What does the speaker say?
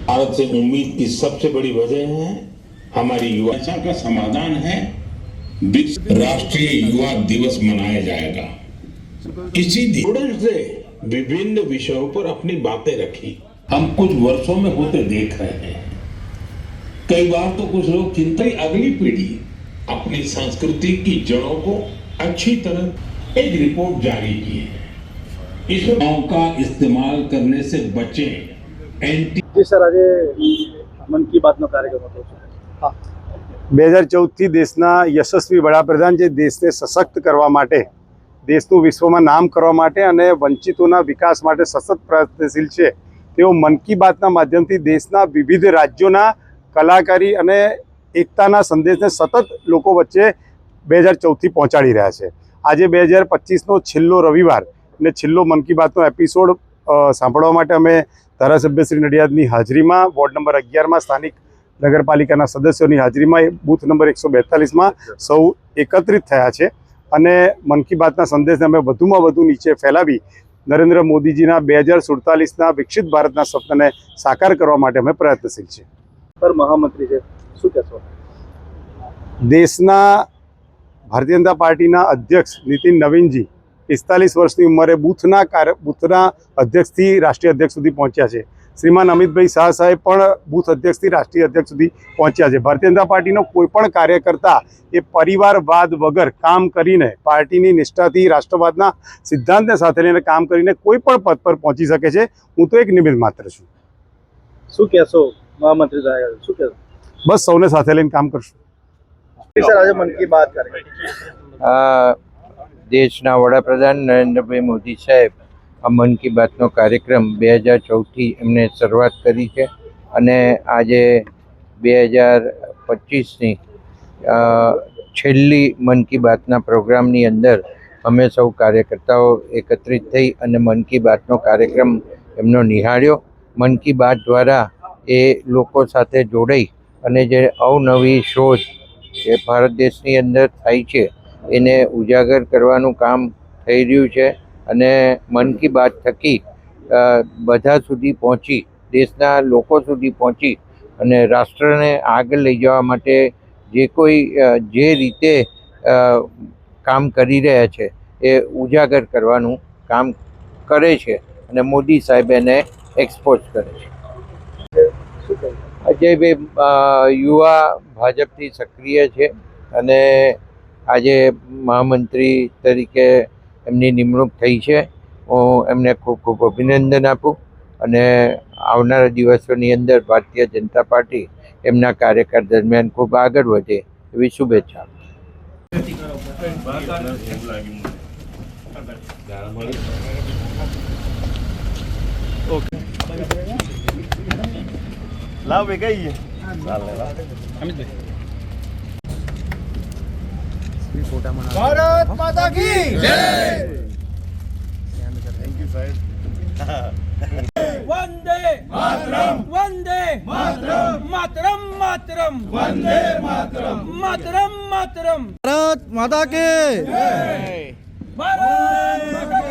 भारत से उम्मीद की सबसे बड़ी वजह है हमारी युवा का समाधान है। राष्ट्रीय युवा दिवस मनाया जाएगा। इसी दिन से विभिन्न विषयों पर अपनी बातें रखी। हम कुछ वर्षों में होते देख रहे हैं। कई बार तो कुछ लोग चिंता अगली पीढ़ी अपनी संस्कृति की जड़ों को अच्छी तरह एक रिपोर्ट जारी की है। इस का इस्तेमाल करने से बचे। जी सर, आज मन की बातનો કાર્યક્રમ હતો। હા, 2014થી દેશના યશસ્વી વડાપ્રધાન જે દેશને સશક્ત કરવા માટે, દેશનું વિશ્વમાં નામ કરવા માટે અને વંચિતોના વિકાસ માટે સતત પ્રયત્નશીલ છે, તેઓ મન કી બાતના માધ્યમથી દેશના વિવિધ રાજ્યોના કલાકારી અને એકતાના સંદેશને સતત લોકો વચ્ચે 2014થી પહોંચાડી રહ્યા છે। આજે 2025નો છેલ્લો રવિવાર અને છેલ્લો મન કી બાતનો એપિસોડ સાંભળવા માટે અમે ધારાસભ્ય શ્રી નડિયાદની હાજરીમાં વોર્ડ નંબર 11માં સ્થાનિક નગરપાલિકાના સદસ્યોની હાજરીમાં બૂથ નંબર 142માં સૌ એકત્રિત થયા છે અને મન કી બાતના સંદેશને અમે વધુમાં વધુ નીચે ફેલાવી નરેન્દ્ર મોદીજીના 2047ના વિકસિત ભારતના સપનાને સાકાર કરવા માટે અમે પ્રયત્નશીલ છીએ। પર મહામંત્રી છે, શું કહેશો? દેશના ભારતીય જનતા પાર્ટીના અધ્યક્ષ નીતિન નવીનજી 45 વર્ષની ઉંમરે બૂથના અધ્યક્ષથી રાષ્ટ્રીય અધ્યક્ષ સુધી પહોંચ્યા છે। શ્રીમાન અમિતભાઈ શાહ સાહેબ પણ બૂથ અધ્યક્ષથી રાષ્ટ્રીય અધ્યક્ષ સુધી પહોંચ્યા છે। ભારતીય જનતા પાર્ટીનો કોઈપણ કાર્યકર્તા એ પરિવારવાદ વગર કામ કરીને, પાર્ટીની નિષ્ઠાથી, રાષ્ટ્રવાદના સિદ્ધાંતને સાથે લઈને કામ કરીને કોઈ પણ પદ પર પહોંચી શકે છે। હું તો એક નિમિત્ત માત્ર છું। શું કહેશો મહામંત્રી સાહેબ? શું કહેશો? બસ સૌને સાથે લઈને કામ કરશું। સર, આજે મન કી બાત કાર્યક્રમ દેશના વડાપ્રધાન નરેન્દ્રભાઈ મોદી સાહેબ આ મન કી બાતનો કાર્યક્રમ 2014થી એમને શરૂઆત કરી છે અને આજે 2025ની છેલ્લી મન કી બાતના પ્રોગ્રામની અંદર અમે સૌ કાર્યકર્તાઓ એકત્રિત થઈ અને મન કી બાતનો કાર્યક્રમ એમનો નિહાળ્યો। મન કી બાત દ્વારા એ લોકો સાથે જોડાઈ અને જે અવનવી શોધ એ ભારત દેશની અંદર થાય છે એને ઉજાગર કરવાનું કામ થઈ રહ્યું છે અને મન કી બાત થકી બધા સુધી પહોંચી, દેશના લોકો સુધી પહોંચી અને રાષ્ટ્રને આગળ લઈ જવા માટે જે કોઈ જે રીતે કામ કરી રહ્યા છે એ ઉજાગર કરવાનું કામ કરે છે અને મોદી સાહેબ એને એક્સપોઝ કરે છે। અજયભાઈ યુવા ભાજપથી સક્રિય છે અને આજે મહામંત્રી તરીકે એમની નિમણૂક થઈ છે। હું એમને ખૂબ ખૂબ અભિનંદન આપું અને આવનારા દિવસોની અંદર ભારતીય જનતા પાર્ટી એમના કાર્યકાળ દરમિયાન ખૂબ આગળ વધે એવી શુભેચ્છા। લાવ બે ગઈ भारत माता की जय। थैंक यू साहब। वंदे मातरम, वंदे मातरम, मातरम मातरम, वंदे मातरम, मातरम मातरम। भारत माता की जय। भारत माता